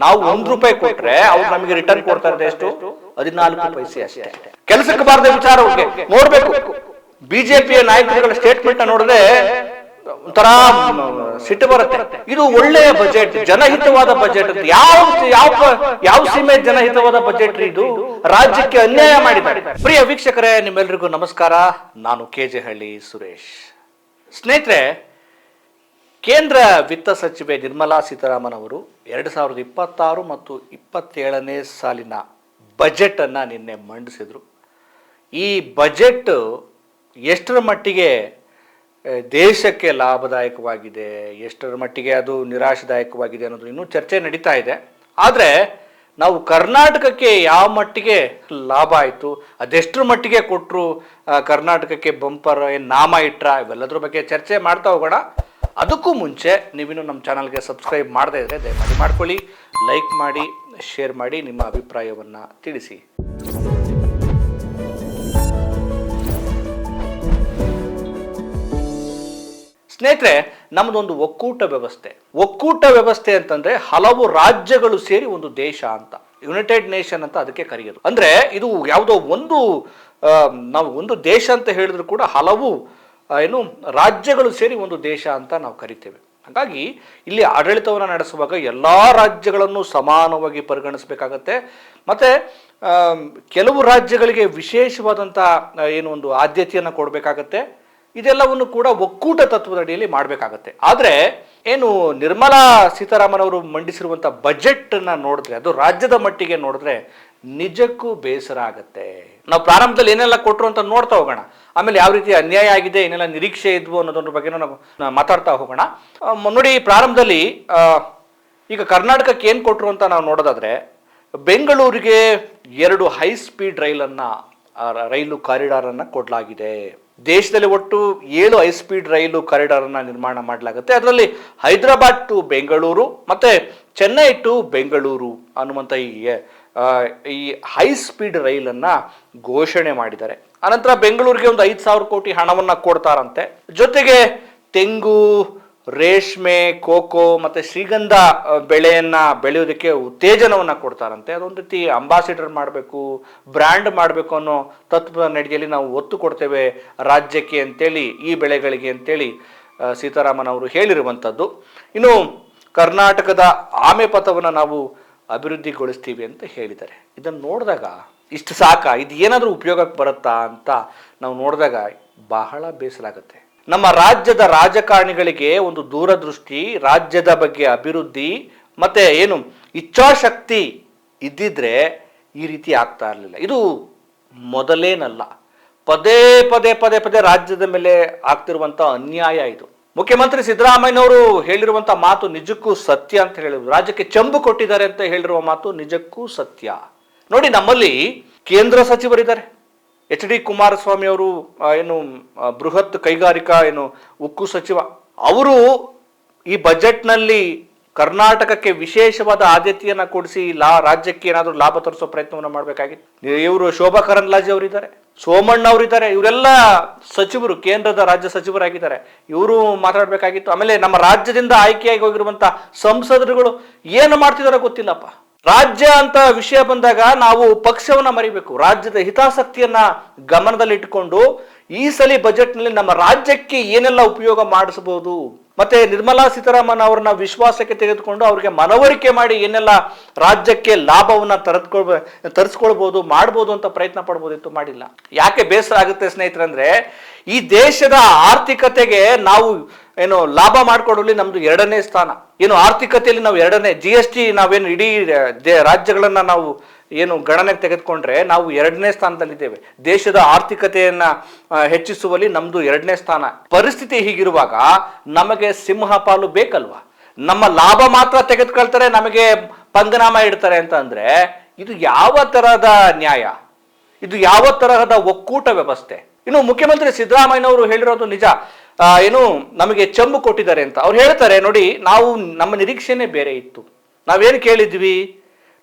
ನಾವು ₹1 ಕೊಟ್ರೆ ಅವ್ರು ನಮಗೆ ರಿಟರ್ನ್ ಕೊಡ್ತಾ ಇರೋದು ಎಷ್ಟು? 14 ಪೈಸೆ ಅಷ್ಟೇ. ಕೆಲಸಕ್ಕೆ ಬಾರದೆ ವಿಚಾರ ನೋಡ್ಬೇಕು. ಬಿಜೆಪಿಯ ನಾಯಕರುಗಳ ಸ್ಟೇಟ್ಮೆಂಟ್ ನೋಡಿದ್ರೆ ಒಂಥರ ಸಿಟ್ಟು ಬರುತ್ತೆ. ಇದು ಒಳ್ಳೆಯ ಬಜೆಟ್, ಜನಹಿತವಾದ ಬಜೆಟ್. ಯಾವ ಸೀಮೆ ಜನಹಿತವಾದ ಬಜೆಟ್ ಇದು? ರಾಜ್ಯಕ್ಕೆ ಅನ್ಯಾಯ ಮಾಡಿದ್ದಾರೆ. ಪ್ರಿಯ ವೀಕ್ಷಕರೇ, ನಿಮ್ಮೆಲ್ಲರಿಗೂ ನಮಸ್ಕಾರ. ನಾನು KJ ಹಳ್ಳಿ ಸುರೇಶ್. ಸ್ನೇಹಿತರೆ, ಕೇಂದ್ರ ವಿತ್ತ ಸಚಿವೆ ನಿರ್ಮಲಾ ಸೀತಾರಾಮನ್ ಅವರು 2026 ಮತ್ತು 27ನೇ ಸಾಲಿನ ಬಜೆಟ್ ಅನ್ನ ನಿನ್ನೆ ಮಂಡಿಸಿದ್ರು. ಈ ಬಜೆಟ್ ಎಷ್ಟರ ಮಟ್ಟಿಗೆ ದೇಶಕ್ಕೆ ಲಾಭದಾಯಕವಾಗಿದೆ, ಎಷ್ಟರ ಮಟ್ಟಿಗೆ ಅದು ನಿರಾಶಾದಾಯಕವಾಗಿದೆ ಅನ್ನೋದು ಇನ್ನೂ ಚರ್ಚೆ ನಡೀತಾ ಇದೆ. ಆದರೆ ನಾವು ಕರ್ನಾಟಕಕ್ಕೆ ಯಾವ ಮಟ್ಟಿಗೆ ಲಾಭ ಆಯಿತು, ಅದೆಷ್ಟರ ಮಟ್ಟಿಗೆ ಕೊಟ್ಟರು, ಕರ್ನಾಟಕಕ್ಕೆ ಬಂಪರ್ ನಾಮ ಇಟ್ರ, ಇವೆಲ್ಲದ್ರ ಬಗ್ಗೆ ಚರ್ಚೆ ಮಾಡ್ತಾ ಹೋಗೋಣ. ಅದಕ್ಕೂ ಮುಂಚೆ ನೀವಿನ್ನು ನಮ್ಮ ಚಾನಲ್ಗೆ ಸಬ್ಸ್ಕ್ರೈಬ್ ಮಾಡದೇ ಇದ್ದರೆ ದಯಮಾಡಿ ಮಾಡ್ಕೊಳ್ಳಿ, ಲೈಕ್ ಮಾಡಿ, ಶೇರ್ ಮಾಡಿ, ನಿಮ್ಮ ಅಭಿಪ್ರಾಯವನ್ನು ತಿಳಿಸಿ. ಸ್ನೇಹಿತರೆ, ನಮ್ಮದೊಂದು ಒಕ್ಕೂಟ ವ್ಯವಸ್ಥೆ ಅಂತಂದ್ರೆ ಹಲವು ರಾಜ್ಯಗಳು ಸೇರಿ ಒಂದು ದೇಶ ಅಂತ, ಯುನೈಟೆಡ್ ನೇಷನ್ ಅಂತ ಅದಕ್ಕೆ ಕರೆಯೋದು. ಅಂದ್ರೆ ಇದು ಯಾವುದೋ ನಾವು ಒಂದು ದೇಶ ಅಂತ ಹೇಳಿದ್ರು ಕೂಡ ಹಲವು ರಾಜ್ಯಗಳು ಸೇರಿ ಒಂದು ದೇಶ ಅಂತ ನಾವು ಕರಿತೇವೆ. ಹಾಗಾಗಿ ಇಲ್ಲಿ ಆಡಳಿತವನ್ನು ನಡೆಸುವಾಗ ಎಲ್ಲ ರಾಜ್ಯಗಳನ್ನು ಸಮಾನವಾಗಿ ಪರಿಗಣಿಸಬೇಕಾಗತ್ತೆ. ಮತ್ತೆ ಕೆಲವು ರಾಜ್ಯಗಳಿಗೆ ವಿಶೇಷವಾದಂಥ ಒಂದು ಆದ್ಯತೆಯನ್ನು ಕೊಡಬೇಕಾಗತ್ತೆ. ಇದೆಲ್ಲವನ್ನು ಕೂಡ ಒಕ್ಕೂಟ ತತ್ವದ ಅಡಿಯಲ್ಲಿ ಮಾಡಬೇಕಾಗತ್ತೆ. ಆದರೆ ನಿರ್ಮಲಾ ಸೀತಾರಾಮನ್ ಅವರು ಮಂಡಿಸಿರುವಂಥ ಬಜೆಟನ್ನು ನೋಡಿದ್ರೆ, ಅದು ರಾಜ್ಯದ ಮಟ್ಟಿಗೆ ನೋಡಿದ್ರೆ ನಿಜಕ್ಕೂ ಬೇಸರ ಆಗತ್ತೆ. ನಾವು ಪ್ರಾರಂಭದಲ್ಲಿ ಏನೆಲ್ಲ ಕೊಟ್ಟರು ಅಂತ ನೋಡ್ತಾ ಹೋಗೋಣ, ಆಮೇಲೆ ಯಾವ ರೀತಿ ಅನ್ಯಾಯ ಆಗಿದೆ, ಏನೆಲ್ಲ ನಿರೀಕ್ಷೆ ಇದ್ವು ಅನ್ನೋದ್ರ ಬಗ್ಗೆ ನಾವು ಮಾತಾಡ್ತಾ ಹೋಗೋಣ. ನೋಡಿ, ಪ್ರಾರಂಭದಲ್ಲಿ ಈಗ ಕರ್ನಾಟಕಕ್ಕೆ ಏನು ಕೊಟ್ಟರು ಅಂತ ನಾವು ನೋಡೋದಾದ್ರೆ, ಬೆಂಗಳೂರಿಗೆ 2 ಹೈ ಸ್ಪೀಡ್ ರೈಲು ಕಾರಿಡಾರ್ ಅನ್ನ ಕೊಡಲಾಗಿದೆ. ದೇಶದಲ್ಲಿ ಒಟ್ಟು 7 ಹೈ ಸ್ಪೀಡ್ ರೈಲು ಕಾರಿಡಾರ್ ಅನ್ನ ನಿರ್ಮಾಣ ಮಾಡಲಾಗುತ್ತೆ. ಅದರಲ್ಲಿ ಹೈದರಾಬಾದ್ ಟು ಬೆಂಗಳೂರು ಮತ್ತೆ ಚೆನ್ನೈ ಟು ಬೆಂಗಳೂರು ಅನ್ನುವಂಥ ಈ ಹೈ ಸ್ಪೀಡ್ ರೈಲನ್ನು ಘೋಷಣೆ ಮಾಡಿದ್ದಾರೆ. ಅನಂತರ ಬೆಂಗಳೂರಿಗೆ ಒಂದು 5,000 ಕೋಟಿ ಹಣವನ್ನು ಕೊಡ್ತಾರಂತೆ. ಜೊತೆಗೆ ತೆಂಗು, ರೇಷ್ಮೆ, ಕೋಕೋ ಮತ್ತೆ ಶ್ರೀಗಂಧ ಬೆಳೆಯನ್ನ ಬೆಳೆಯೋದಕ್ಕೆ ಉತ್ತೇಜನವನ್ನು ಕೊಡ್ತಾರಂತೆ. ಅದೊಂದು ರೀತಿ ಅಂಬಾಸಿಡರ್ ಮಾಡಬೇಕು, ಬ್ರ್ಯಾಂಡ್ ಮಾಡಬೇಕು ಅನ್ನೋ ತತ್ವದ ನಡೆಯಲ್ಲಿ ನಾವು ಒತ್ತು ಕೊಡ್ತೇವೆ ರಾಜ್ಯಕ್ಕೆ ಅಂತೇಳಿ, ಈ ಬೆಳೆಗಳಿಗೆ ಅಂತೇಳಿ ಸೀತಾರಾಮನ್ ಅವರು ಹೇಳಿರುವಂಥದ್ದು. ಇನ್ನು ಕರ್ನಾಟಕದ ಆಮೆ ಪಥವನ್ನು ನಾವು ಅಭಿವೃದ್ಧಿಗೊಳಿಸ್ತೀವಿ ಅಂತ ಹೇಳಿದ್ದಾರೆ. ಇದನ್ನು ನೋಡಿದಾಗ ಇಷ್ಟು ಸಾಕಾ, ಇದು ಏನಾದರೂ ಉಪಯೋಗಕ್ಕೆ ಬರುತ್ತಾ ಅಂತ ನಾವು ನೋಡಿದಾಗ ಬಹಳ ಬೇಸರ ಆಗುತ್ತೆ. ನಮ್ಮ ರಾಜ್ಯದ ರಾಜಕಾರಣಿಗಳಿಗೆ ಒಂದು ದೂರದೃಷ್ಟಿ, ರಾಜ್ಯದ ಬಗ್ಗೆ ಅಭಿವೃದ್ಧಿ ಮತ್ತೆ ಇಚ್ಛಾಶಕ್ತಿ ಇದ್ದಿದ್ರೆ ಈ ರೀತಿ ಆಗ್ತಾ ಇರಲಿಲ್ಲ. ಇದು ಮೊದಲೇನಲ್ಲ, ಪದೇ ಪದೇ ರಾಜ್ಯದ ಮೇಲೆ ಆಗ್ತಿರುವಂಥ ಅನ್ಯಾಯ ಇದು. ಮುಖ್ಯಮಂತ್ರಿ ಸಿದ್ದರಾಮಯ್ಯನವರು ಹೇಳಿರುವಂಥ ಮಾತು ನಿಜಕ್ಕೂ ಸತ್ಯ ಅಂತ ಹೇಳಿದ್ರು. ರಾಜ್ಯಕ್ಕೆ ಚೆಂಬು ಕೊಟ್ಟಿದ್ದಾರೆ ಅಂತ ಹೇಳಿರುವ ಮಾತು ನಿಜಕ್ಕೂ ಸತ್ಯ. ನೋಡಿ, ನಮ್ಮಲ್ಲಿ ಕೇಂದ್ರ ಸಚಿವರಿದ್ದಾರೆ. HD ಕುಮಾರಸ್ವಾಮಿ ಅವರು ಬೃಹತ್ ಕೈಗಾರಿಕಾ ಉಕ್ಕು ಸಚಿವ. ಅವರು ಈ ಬಜೆಟ್ನಲ್ಲಿ ಕರ್ನಾಟಕಕ್ಕೆ ವಿಶೇಷವಾದ ಆದ್ಯತೆಯನ್ನ ಕೊಡಿಸಿ ರಾಜ್ಯಕ್ಕೆ ಏನಾದರೂ ಲಾಭ ತರಿಸೋ ಪ್ರಯತ್ನವನ್ನು ಮಾಡಬೇಕಾಗಿತ್ತು. ಇವರು ಶೋಭಾ ಕರಂದ್ಲಾಜೆ ಅವರಿದ್ದಾರೆ, ಸೋಮಣ್ಣ ಅವರಿದ್ದಾರೆ, ಇವರೆಲ್ಲ ಸಚಿವರು, ಕೇಂದ್ರದ ರಾಜ್ಯ ಸಚಿವರಾಗಿದ್ದಾರೆ. ಇವರು ಮಾತಾಡಬೇಕಾಗಿತ್ತು. ಆಮೇಲೆ ನಮ್ಮ ರಾಜ್ಯದಿಂದ ಆಯ್ಕೆಯಾಗಿ ಹೋಗಿರುವಂತ ಸಂಸದರುಗಳು ಏನು ಮಾಡ್ತಿದಾರೋ ಗೊತ್ತಿಲ್ಲಪ್ಪ. ರಾಜ್ಯ ಅಂತ ವಿಷಯ ಬಂದಾಗ ನಾವು ಪಕ್ಷವನ್ನ ಮರಿಬೇಕು. ರಾಜ್ಯದ ಹಿತಾಸಕ್ತಿಯನ್ನ ಗಮನದಲ್ಲಿಟ್ಟುಕೊಂಡು ಈ ಸಲ ಬಜೆಟ್ನಲ್ಲಿ ನಮ್ಮ ರಾಜ್ಯಕ್ಕೆ ಏನೆಲ್ಲ ಉಪಯೋಗ ಮಾಡಿಸಬಹುದು, ಮತ್ತೆ ನಿರ್ಮಲಾ ಸೀತಾರಾಮನ್ ಅವರನ್ನ ವಿಶ್ವಾಸಕ್ಕೆ ತೆಗೆದುಕೊಂಡು ಅವರಿಗೆ ಮನವರಿಕೆ ಮಾಡಿ ಏನೆಲ್ಲ ರಾಜ್ಯಕ್ಕೆ ಲಾಭವನ್ನ ತರಿಸ್ಕೊಳ್ಬಹುದು, ಮಾಡ್ಬೋದು ಅಂತ ಪ್ರಯತ್ನ ಪಡ್ಬೋದಿತ್ತು, ಮಾಡಿಲ್ಲ. ಯಾಕೆ ಬೇಸರ ಆಗುತ್ತೆ ಸ್ನೇಹಿತರಂದ್ರೆ, ಈ ದೇಶದ ಆರ್ಥಿಕತೆಗೆ ನಾವು ಲಾಭ ಮಾಡ್ಕೊಡಲಿ ನಮ್ದು 2ನೇ ಸ್ಥಾನ. ಆರ್ಥಿಕತೆಯಲ್ಲಿ ನಾವು 2ನೇ, GST ನಾವೇನು ಇಡೀ ರಾಜ್ಯಗಳನ್ನ ನಾವು ಗಣನೆಗೆ ತೆಗೆದುಕೊಂಡ್ರೆ ನಾವು 2ನೇ ಸ್ಥಾನದಲ್ಲಿದ್ದೇವೆ. ದೇಶದ ಆರ್ಥಿಕತೆಯನ್ನ ಹೆಚ್ಚಿಸುವಲ್ಲಿ ನಮ್ದು 2ನೇ ಸ್ಥಾನ. ಪರಿಸ್ಥಿತಿ ಹೀಗಿರುವಾಗ ನಮಗೆ ಸಿಂಹ ಪಾಲು ಬೇಕಲ್ವಾ? ನಮ್ಮ ಲಾಭ ಮಾತ್ರ ತೆಗೆದುಕೊಳ್ತಾರೆ, ನಮಗೆ ಪಂಗನಾಮ ಇಡ್ತಾರೆ ಅಂತ ಅಂದ್ರೆ ಇದು ಯಾವ ತರಹದ ನ್ಯಾಯ? ಇದು ಯಾವ ತರಹದ ಒಕ್ಕೂಟ ವ್ಯವಸ್ಥೆ? ಇನ್ನು ಮುಖ್ಯಮಂತ್ರಿ ಸಿದ್ದರಾಮಯ್ಯನವರು ಹೇಳಿರೋದು ನಿಜ. ನಮಗೆ ಚೆಂಬು ಕೊಟ್ಟಿದ್ದಾರೆ ಅಂತ ಅವ್ರು ಹೇಳ್ತಾರೆ. ನೋಡಿ, ನಮ್ಮ ನಿರೀಕ್ಷೆನೇ ಬೇರೆ ಇತ್ತು. ನಾವೇನು ಕೇಳಿದ್ವಿ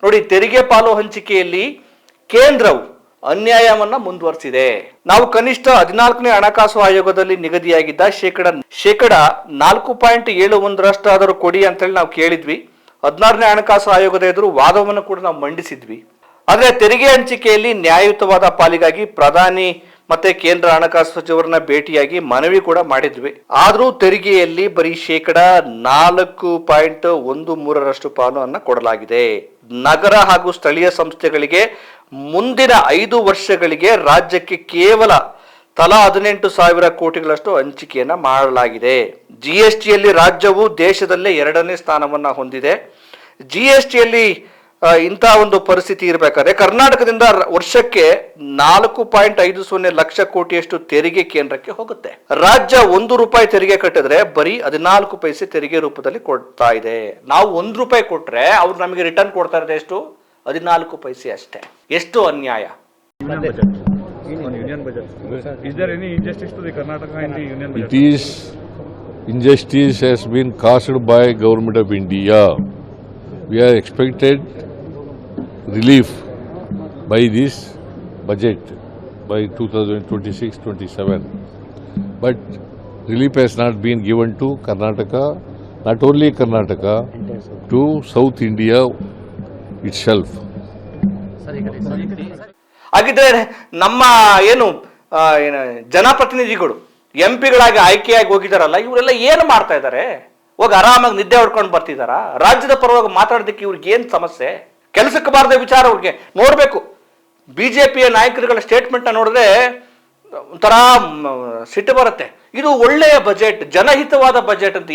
ನೋಡಿ, ತೆರಿಗೆ ಪಾಲು ಹಂಚಿಕೆಯಲ್ಲಿ ಕೇಂದ್ರವು ಅನ್ಯಾಯವನ್ನ ಮುಂದುವರಿಸಿದೆ. ನಾವು ಕನಿಷ್ಠ 14ನೇ ಹಣಕಾಸು ಆಯೋಗದಲ್ಲಿ ನಿಗದಿಯಾಗಿದ್ದ ಶೇಕಡ 4.71 ಕೊಡಿ ಅಂತೇಳಿ ನಾವು ಕೇಳಿದ್ವಿ. 16ನೇ ಹಣಕಾಸು ಆಯೋಗದ ಎದುರು ವಾದವನ್ನು ಕೂಡ ನಾವು ಮಂಡಿಸಿದ್ವಿ. ಆದರೆ ತೆರಿಗೆ ಹಂಚಿಕೆಯಲ್ಲಿ ನ್ಯಾಯಯುತವಾದ ಪಾಲಿಗಾಗಿ ಪ್ರಧಾನಿ ಮತ್ತೆ ಕೇಂದ್ರ ಹಣಕಾಸು ಸಚಿವರನ್ನ ಭೇಟಿಯಾಗಿ ಮನವಿ ಕೂಡ ಮಾಡಿದ್ವಿ. ಆದರೂ ತೆರಿಗೆಯಲ್ಲಿ ಬರೀ ,4.13% ಪಾಲನ್ನು ಕೊಡಲಾಗಿದೆ. ನಗರ ಹಾಗೂ ಸ್ಥಳೀಯ ಸಂಸ್ಥೆಗಳಿಗೆ ಮುಂದಿನ 5 ವರ್ಷಗಳಿಗೆ ರಾಜ್ಯಕ್ಕೆ ಕೇವಲ ತಲಾ 18,000 ಕೋಟಿಗಳಷ್ಟು ಹಂಚಿಕೆಯನ್ನ ಮಾಡಲಾಗಿದೆ. ಜಿಎಸ್ಟಿಯಲ್ಲಿ ರಾಜ್ಯವು ದೇಶದಲ್ಲೇ 2ನೇ ಸ್ಥಾನವನ್ನ ಹೊಂದಿದೆ. ಜಿಎಸ್ಟಿಯಲ್ಲಿ ಇಂಥ ಒಂದು ಪರಿಸ್ಥಿತಿ ಇರಬೇಕಾದ್ರೆ ಕರ್ನಾಟಕದಿಂದ ವರ್ಷಕ್ಕೆ 4.50 ಲಕ್ಷ ಕೋಟಿಯಷ್ಟು ತೆರಿಗೆ ಕೇಂದ್ರಕ್ಕೆ ಹೋಗುತ್ತೆ. ರಾಜ್ಯ ₹1 ತೆರಿಗೆ ಕಟ್ಟಿದ್ರೆ ಬರೀ 14 ಪೈಸೆ ತೆರಿಗೆ ರೂಪದಲ್ಲಿ ಕೊಡ್ತಾ ಇದೆ. ನಾವು ₹1 ಕೊಟ್ರೆ ಅವ್ರು ನಮಗೆ ರಿಟರ್ನ್ ಕೊಡ್ತಾ ಇರೋದು ಎಷ್ಟು? 14 ಪೈಸೆ ಅಷ್ಟೇ. ಎಷ್ಟು ಅನ್ಯಾಯ! Union budget. Is there any injustice to the Karnataka in the union budget? It is injustice has been caused by Government of India. We are expected relief by this budget by 2026-27, but relief has not been given to Karnataka, not only Karnataka, to South India itself. ಹಾಗಿದ್ರೆ ನಮ್ಮ ಏನು ಜನಪ್ರತಿನಿಧಿಗಳು ಎಂಪಿಗಳಾಗಿ ಆಯ್ಕೆಯಾಗಿ ಹೋಗಿದಾರಲ್ಲ, ಇವರೆಲ್ಲ ಏನು ಮಾಡ್ತಾ ಇದ್ದಾರೆ? ಹೋಗಿ ಆರಾಮಾಗಿ ನಿದ್ದೆ ಹೊಡ್ಕೊಂಡು ಬರ್ತಿದಾರಾ? ರಾಜ್ಯದ ಪರವಾಗಿ ಮಾತಾಡೋದಕ್ಕೆ ಇವ್ರಿಗೆ ಏನು ಸಮಸ್ಯೆ? ಕೆಲಸಕ್ಕೆ ಬಾರದ ವಿಚಾರ ಅವ್ರಿಗೆ ನೋಡ್ಬೇಕು. ಬಿಜೆಪಿಯ ನಾಯಕರುಗಳ ಸ್ಟೇಟ್ಮೆಂಟ್ ನೋಡಿದ್ರೆ ಒಂಥರ ಸಿಟ್ಟು ಬರುತ್ತೆ. ಇದು ಒಳ್ಳೆಯ ಬಜೆಟ್, ಜನಹಿತವಾದ ಬಜೆಟ್ ಅಂತ.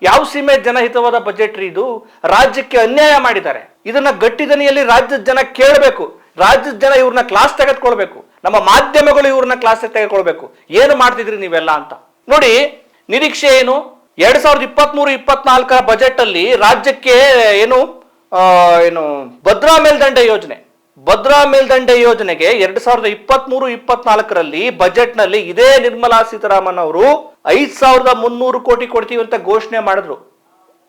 ಯಾವ ಸೀಮೆ ಜನಹಿತವಾದ ಬಜೆಟ್ ರೀ ಇದು? ರಾಜ್ಯಕ್ಕೆ ಅನ್ಯಾಯ ಮಾಡಿದ್ದಾರೆ. ಇದನ್ನ ಗಟ್ಟಿದನಿಯಲ್ಲಿ ರಾಜ್ಯದ ಜನ ಕೇಳಬೇಕು. ರಾಜ್ಯದ ಜನ ಇವ್ರನ್ನ ಕ್ಲಾಸ್ ತೆಗೆದುಕೊಳ್ಬೇಕು. ನಮ್ಮ ಮಾಧ್ಯಮಗಳು ಇವ್ರನ್ನ ಕ್ಲಾಸ್ ತೆಗೆದುಕೊಳ್ಬೇಕು. ಏನು ಮಾಡ್ತಿದ್ರಿ ನೀವೆಲ್ಲ ಅಂತ. ನೋಡಿ, ನಿರೀಕ್ಷೆ ಏನು? 2023-24 ಬಜೆಟ್ ಅಲ್ಲಿ ರಾಜ್ಯಕ್ಕೆ ಏನು ಭದ್ರಾ ಮೇಲ್ದಂಡೆ ಯೋಜನೆಗೆ 2023-24 ಬಜೆಟ್ ನಲ್ಲಿ ಇದೇ ನಿರ್ಮಲಾ ಸೀತಾರಾಮನ್ ಅವರು 5,300 ಕೋಟಿ ಕೊಡ್ತೀವಿ ಅಂತ ಘೋಷಣೆ ಮಾಡಿದ್ರು.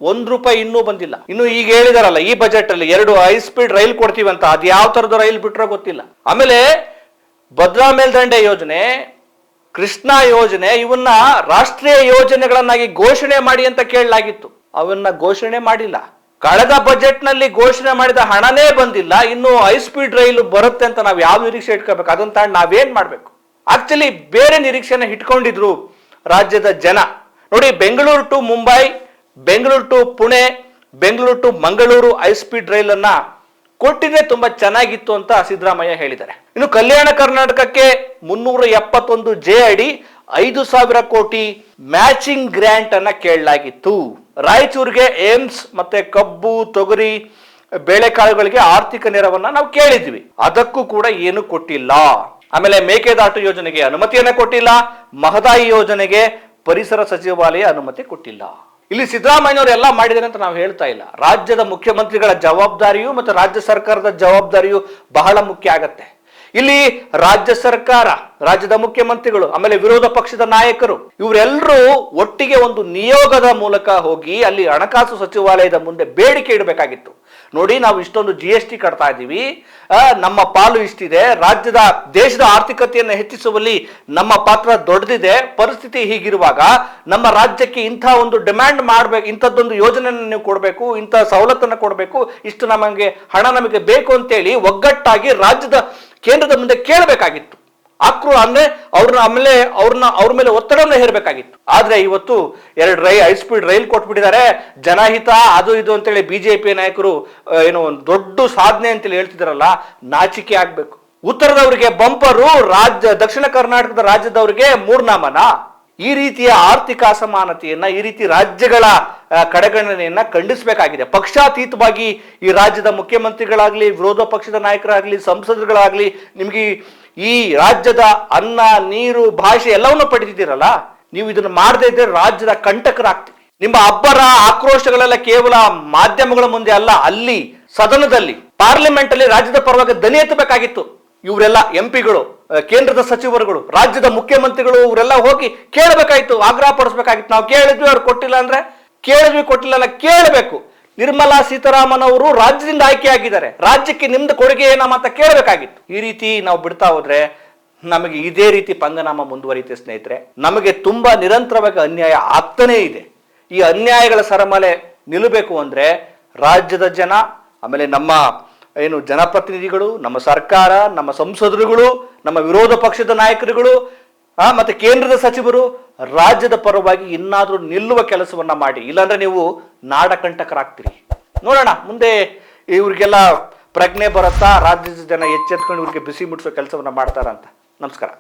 ₹1 ಇನ್ನೂ ಬಂದಿಲ್ಲ. ಇನ್ನು ಈಗ ಹೇಳಿದಾರಲ್ಲ ಈ ಬಜೆಟ್ ಅಲ್ಲಿ 2 ಹೈ-ಸ್ಪೀಡ್ ರೈಲ್ ಕೊಡ್ತೀವಿ ಅಂತ. ಅದು ಯಾವ ತರದ ರೈಲ್ ಬಿಟ್ರೋ ಗೊತ್ತಿಲ್ಲ. ಆಮೇಲೆ ಭದ್ರಾ ಮೇಲ್ದಂಡೆ ಯೋಜನೆ, ಕೃಷ್ಣಾ ಯೋಜನೆ, ಇವನ್ನ ರಾಷ್ಟ್ರೀಯ ಯೋಜನೆಗಳನ್ನಾಗಿ ಘೋಷಣೆ ಮಾಡಿ ಅಂತ ಕೇಳಲಾಗಿತ್ತು. ಅವನ್ನ ಘೋಷಣೆ ಮಾಡಿಲ್ಲ. ಕಳೆದ ಬಜೆಟ್ ನಲ್ಲಿ ಘೋಷಣೆ ಮಾಡಿದ ಹಣನೇ ಬಂದಿಲ್ಲ. ಇನ್ನು ಹೈ-ಸ್ಪೀಡ್ ರೈಲು ಬರುತ್ತೆ ಅಂತ ನಾವು ಯಾವ ನಿರೀಕ್ಷೆ ಇಟ್ಕೋಬೇಕು? ಅದನ್ನ ತಾಂಡ್ ನಾವೇನ್ ಮಾಡ್ಬೇಕು? ಆಕ್ಚುಲಿ ಬೇರೆ ನಿರೀಕ್ಷೆನ ಇಟ್ಕೊಂಡಿದ್ರು ರಾಜ್ಯದ ಜನ. ನೋಡಿ, Bengaluru to Mumbai, Bengaluru to Pune, Bengaluru to Mangaluru high speed rail ಅನ್ನ ಕೊಟ್ಟಿದ್ರೆ ತುಂಬಾ ಚೆನ್ನಾಗಿತ್ತು ಅಂತ ಸಿದ್ದರಾಮಯ್ಯ ಹೇಳಿದ್ದಾರೆ. ಇನ್ನು ಕಲ್ಯಾಣ ಕರ್ನಾಟಕಕ್ಕೆ 371 ಅಡಿ 5,000 ಕೋಟಿ ಮ್ಯಾಚಿಂಗ್ ಗ್ರಾಂಟ್ ಅನ್ನ ಕೇಳಲಾಗಿತ್ತು. ರಾಯಚೂರಿಗೆ ಏಮ್ಸ್ ಮತ್ತೆ ಕಬ್ಬು, ತೊಗರಿ, ಬೇಳೆಕಾಳುಗಳಿಗೆ ಆರ್ಥಿಕ ನೆರವನ್ನ ನಾವು ಕೇಳಿದ್ವಿ. ಅದಕ್ಕೂ ಕೂಡ ಏನು ಕೊಟ್ಟಿಲ್ಲ. ಆಮೇಲೆ ಮೇಕೆದಾಟು ಯೋಜನೆಗೆ ಅನುಮತಿಯನ್ನ ಕೊಟ್ಟಿಲ್ಲ. ಮಹದಾಯಿ ಯೋಜನೆಗೆ ಪರಿಸರ ಸಚಿವಾಲಯ ಅನುಮತಿ ಕೊಟ್ಟಿಲ್ಲ. ಇಲ್ಲಿ ಸಿದ್ದರಾಮಯ್ಯನವರು ಎಲ್ಲ ಮಾಡಿದ್ದಾರೆ ಅಂತ ನಾವು ಹೇಳ್ತಾ ಇಲ್ಲ. ರಾಜ್ಯದ ಮುಖ್ಯಮಂತ್ರಿಗಳ ಜವಾಬ್ದಾರಿಯು ಮತ್ತು ರಾಜ್ಯ ಸರ್ಕಾರದ ಜವಾಬ್ದಾರಿಯು ಬಹಳ ಮುಖ್ಯ ಆಗತ್ತೆ. ಇಲ್ಲಿ ರಾಜ್ಯ ಸರ್ಕಾರ, ರಾಜ್ಯದ ಮುಖ್ಯಮಂತ್ರಿಗಳು, ಆಮೇಲೆ ವಿರೋಧ ಪಕ್ಷದ ನಾಯಕರು ಇವರೆಲ್ಲರೂ ಒಟ್ಟಿಗೆ ಒಂದು ನಿಯೋಗದ ಮೂಲಕ ಹೋಗಿ ಅಲ್ಲಿ ಹಣಕಾಸು ಸಚಿವಾಲಯದ ಮುಂದೆ ಬೇಡಿಕೆ ಇಡಬೇಕಾಗಿತ್ತು. ನೋಡಿ, ನಾವು ಇಷ್ಟೊಂದು GST ಕಟ್ತಾ ಇದ್ದೀವಿ, ನಮ್ಮ ಪಾಲು ಇಷ್ಟಿದೆ, ದೇಶದ ಆರ್ಥಿಕತೆಯನ್ನು ಹೆಚ್ಚಿಸುವಲ್ಲಿ ನಮ್ಮ ಪಾತ್ರ ದೊಡ್ಡದಿದೆ, ಪರಿಸ್ಥಿತಿ ಹೀಗಿರುವಾಗ ನಮ್ಮ ರಾಜ್ಯಕ್ಕೆ ಇಂಥ ಒಂದು ಡಿಮ್ಯಾಂಡ್ ಮಾಡಬೇಕು, ಇಂಥದ್ದೊಂದು ಯೋಜನೆಯನ್ನು ನೀವು ಕೊಡಬೇಕು, ಇಂಥ ಸವಲತ್ತನ್ನು ಕೊಡಬೇಕು, ಇಷ್ಟು ಹಣ ನಮಗೆ ಬೇಕು ಅಂತೇಳಿ ಒಗ್ಗಟ್ಟಾಗಿ ಕೇಂದ್ರದ ಮುಂದೆ ಕೇಳಬೇಕಾಗಿತ್ತು. ಅಂದ್ರೆ ಅವ್ರ ಮೇಲೆ ಒತ್ತಡವನ್ನು ಹೇರಬೇಕಾಗಿತ್ತು. ಆದ್ರೆ ಇವತ್ತು 2 ಹೈ-ಸ್ಪೀಡ್ ರೈಲ್ ಕೊಟ್ಬಿಟ್ಟಿದ್ದಾರೆ. ಜನಹಿತ ಅದು ಇದು ಅಂತೇಳಿ ಬಿಜೆಪಿ ನಾಯಕರು ಏನೋ ಒಂದು ದೊಡ್ಡ ಸಾಧನೆ ಅಂತೇಳಿ ಹೇಳ್ತಿದಾರಲ್ಲ, ನಾಚಿಕೆ ಆಗ್ಬೇಕು. ಉತ್ತರದವರಿಗೆ ಬಂಪರು, ದಕ್ಷಿಣ ಕರ್ನಾಟಕದ ರಾಜ್ಯದವರಿಗೆ ಮೂರ್ನಾಮನ. ಈ ರೀತಿಯ ಆರ್ಥಿಕ ಅಸಮಾನತೆಯನ್ನ, ಈ ರೀತಿ ರಾಜ್ಯಗಳ ಕಡೆಗಣನೆಯನ್ನ ಖಂಡಿಸಬೇಕಾಗಿದೆ. ಪಕ್ಷಾತೀತವಾಗಿ ಈ ರಾಜ್ಯದ ಮುಖ್ಯಮಂತ್ರಿಗಳಾಗ್ಲಿ, ವಿರೋಧ ಪಕ್ಷದ ನಾಯಕರಾಗ್ಲಿ, ಸಂಸದರುಗಳಾಗ್ಲಿ, ನಿಮ್ಗೆ ಈ ರಾಜ್ಯದ ಅನ್ನ, ನೀರು, ಭಾಷೆ ಎಲ್ಲವನ್ನೂ ಪಡೆದಿದ್ದೀರಲ್ಲ, ನೀವು ಇದನ್ನು ಮಾಡದೇ ಇದ್ರೆ ರಾಜ್ಯದ ಕಂಟಕರಾಗ್ತೀವಿ. ನಿಮ್ಮ ಅಬ್ಬರ ಆಕ್ರೋಶಗಳೆಲ್ಲ ಕೇವಲ ಮಾಧ್ಯಮಗಳ ಮುಂದೆ ಅಲ್ಲ, ಅಲ್ಲಿ ಸದನದಲ್ಲಿ, ಪಾರ್ಲಿಮೆಂಟ್ ಅಲ್ಲಿ ರಾಜ್ಯದ ಪರವಾಗಿ ದನಿ ಎತ್ತಬೇಕಾಗಿತ್ತು. ಇವರೆಲ್ಲ ಎಂಪಿಗಳು, ಕೇಂದ್ರದ ಸಚಿವರುಗಳು, ರಾಜ್ಯದ ಮುಖ್ಯಮಂತ್ರಿಗಳು ಇವರೆಲ್ಲ ಹೋಗಿ ಕೇಳಬೇಕಾಯ್ತು, ಆಗ್ರಹ ಪಡಿಸಬೇಕಾಗಿತ್ತು. ನಾವು ಕೇಳಿದ್ವಿ, ಅವ್ರು ಕೊಟ್ಟಿಲ್ಲ ಅಂದ್ರೆ ಕೊಟ್ಟಿಲ್ಲ ಕೇಳಬೇಕು. ನಿರ್ಮಲಾ ಸೀತಾರಾಮನ್ ಅವರು ರಾಜ್ಯದಿಂದ ಆಯ್ಕೆಯಾಗಿದ್ದಾರೆ, ರಾಜ್ಯಕ್ಕೆ ನಿಮ್ದು ಕೊಡುಗೆ ಏನಮ್ಮ ಅಂತ ಕೇಳಬೇಕಾಗಿತ್ತು. ಈ ರೀತಿ ನಾವು ಬಿಡ್ತಾ ಹೋದ್ರೆ ನಮಗೆ ಇದೇ ರೀತಿ ಪಂಗನಾಮ ಮುಂದುವರಿಯುತ್ತೆ ಸ್ನೇಹಿತರೆ. ನಮಗೆ ತುಂಬಾ ನಿರಂತರವಾಗಿ ಅನ್ಯಾಯ ಆಗ್ತಾನೇ ಇದೆ. ಈ ಅನ್ಯಾಯಗಳ ಸರಮಾಲೆ ನಿಲ್ಲಬೇಕು ಅಂದರೆ ರಾಜ್ಯದ ಜನ, ಆಮೇಲೆ ನಮ್ಮ ಏನು ಜನಪ್ರತಿನಿಧಿಗಳು, ನಮ್ಮ ಸರ್ಕಾರ, ನಮ್ಮ ಸಂಸದರುಗಳು, ನಮ್ಮ ವಿರೋಧ ಪಕ್ಷದ ನಾಯಕರುಗಳು ಮತ್ತೆ ಕೇಂದ್ರದ ಸಚಿವರು ರಾಜ್ಯದ ಪರವಾಗಿ ಇನ್ನಾದರೂ ನಿಲ್ಲುವ ಕೆಲಸವನ್ನ ಮಾಡಿ. ಇಲ್ಲಾಂದ್ರೆ ನೀವು ನಾಡಕಂಟಕರಾಗ್ತೀರಿ. ನೋಡೋಣ ಮುಂದೆ ಇವ್ರಿಗೆಲ್ಲ ಪ್ರಜ್ಞೆ ಬರುತ್ತಾ, ರಾಜ್ಯದ ಜನ ಎಚ್ಚೆತ್ಕೊಂಡು ಇವ್ರಿಗೆ ಬಿಸಿ ಮುಟ್ಟಿಸೋ ಕೆಲಸವನ್ನ ಮಾಡ್ತಾರ ಅಂತ. ನಮಸ್ಕಾರ.